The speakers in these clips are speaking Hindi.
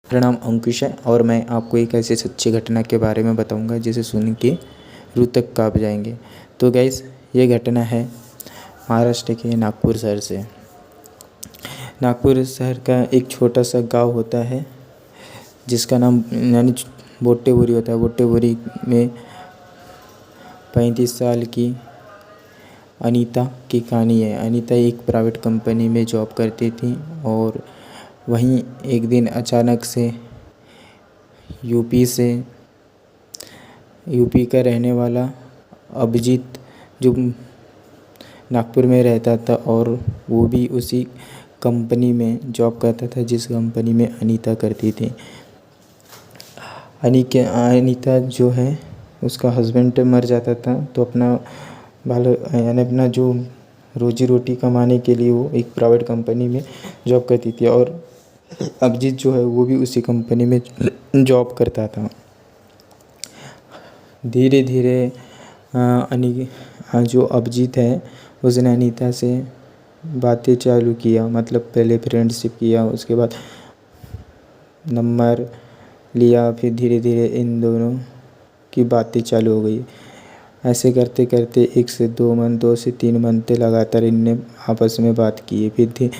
मेरा नाम अंकुश है और मैं आपको एक ऐसी सच्ची घटना के बारे में बताऊंगा जिसे सुन के रूह तक काँप जाएंगे। तो गाइस, ये घटना है महाराष्ट्र के नागपुर शहर से। नागपुर शहर का एक छोटा सा गांव होता है जिसका नाम यानी बोट्टेबुरी होता है। बोट्टेबुरी में 35 साल की अनीता की कहानी है। अनीता एक प्राइवेट कंपनी में जॉब करती थी और वहीं एक दिन अचानक से यूपी का रहने वाला अभिजीत, जो नागपुर में रहता था और वो भी उसी कंपनी में जॉब करता था जिस कंपनी में अनीता करती थी। अनीता जो है उसका हस्बैंड मर जाता था, तो अपना जो रोजी रोटी कमाने के लिए वो एक प्राइवेट कंपनी में जॉब करती थी और अभिजीत जो है वो भी उसी कंपनी में जॉब करता था। धीरे धीरे जो अभिजीत है उसने अनीता से बातें चालू किया, मतलब पहले फ्रेंडशिप किया, उसके बाद नंबर लिया, फिर धीरे धीरे इन दोनों की बातें चालू हो गई। ऐसे करते करते 1 से 2 मंथ, 2 से 3 मंथ लगातार इनने आपस में बात की। फिर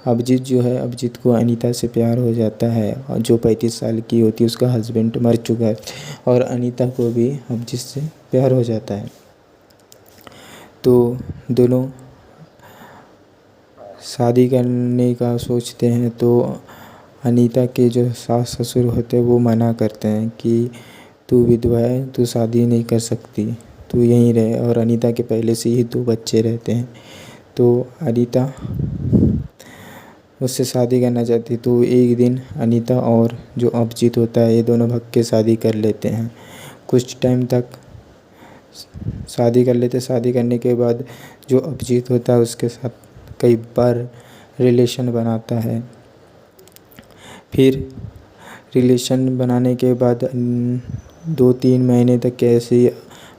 अभिजीत को अनीता से प्यार हो जाता है और जो 35 साल की होती है, उसका हस्बैंड मर चुका है और अनीता को भी अभिजीत से प्यार हो जाता है। तो दोनों शादी करने का सोचते हैं, तो अनीता के जो सास ससुर होते हैं वो मना करते हैं कि तू विधवा है, तू शादी नहीं कर सकती, तू यहीं रहे। और अनीता के पहले से ही 2 बच्चे रहते हैं, तो अनीता उससे शादी करना चाहती। तो एक दिन अनीता और जो अभिजीत होता है, ये दोनों भाग के शादी कर लेते हैं। कुछ टाइम तक शादी कर लेते। शादी करने के बाद जो अभिजीत होता है उसके साथ कई बार रिलेशन बनाता है। फिर रिलेशन बनाने के बाद 2-3 महीने तक ऐसे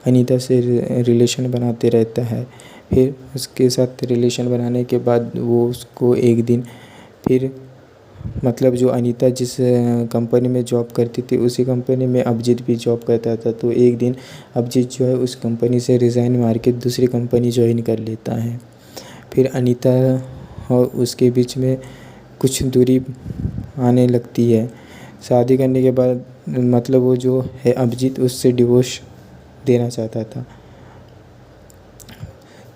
अनीता से रिलेशन बनाते रहता है। फिर उसके साथ रिलेशन बनाने के बाद वो उसको एक दिन फिर, मतलब जो अनीता जिस कंपनी में जॉब करती थी उसी कंपनी में अभिजीत भी जॉब करता था। तो एक दिन अभिजीत जो है उस कंपनी से रिज़ाइन मार के दूसरी कंपनी ज्वाइन कर लेता है। फिर अनीता और उसके बीच में कुछ दूरी आने लगती है। शादी करने के बाद मतलब वो जो है अभिजीत उससे डिवोर्स देना चाहता था।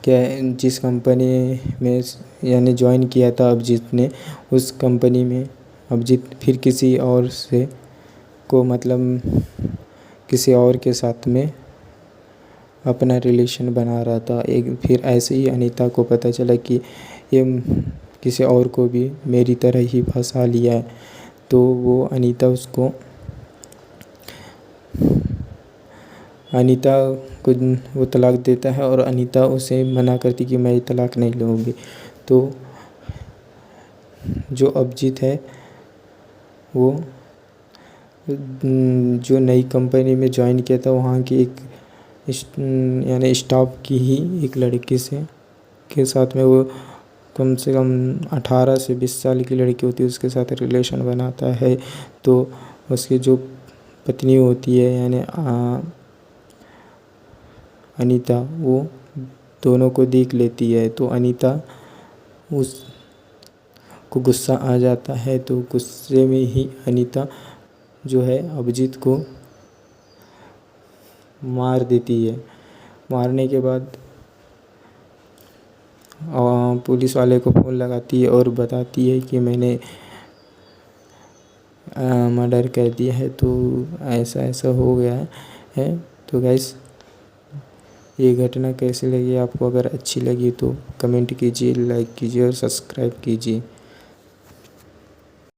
क्या जिस कंपनी में यानी ज्वाइन किया था अभिजीत ने, उस कंपनी में अभिजीत फिर किसी और के साथ में अपना रिलेशन बना रहा था। फिर ऐसे ही अनीता को पता चला कि ये किसी और को भी मेरी तरह ही फंसा लिया है। तो अनीता को वो तलाक देता है और अनीता उसे मना करती कि मैं तलाक नहीं लूँगी। तो जो अभिजीत है वो जो नई कंपनी में ज्वाइन किया था वहाँ की एक यानी स्टाफ की ही एक लड़की के साथ में वो कम से कम 18 से 20 साल की लड़की होती है, उसके साथ रिलेशन बनाता है। तो उसकी जो पत्नी होती है यानी अनीता, वो दोनों को देख लेती है। तो अनीता उसको गुस्सा आ जाता है, तो गुस्से में ही अनीता जो है अभिजीत को मार देती है। मारने के बाद पुलिस वाले को फ़ोन लगाती है और बताती है कि मैंने मर्डर कर दिया है, तो ऐसा ऐसा हो गया है। तो गाइस, ये घटना कैसी लगी आपको? अगर अच्छी लगी तो कमेंट कीजिए, लाइक कीजिए और सब्सक्राइब कीजिए।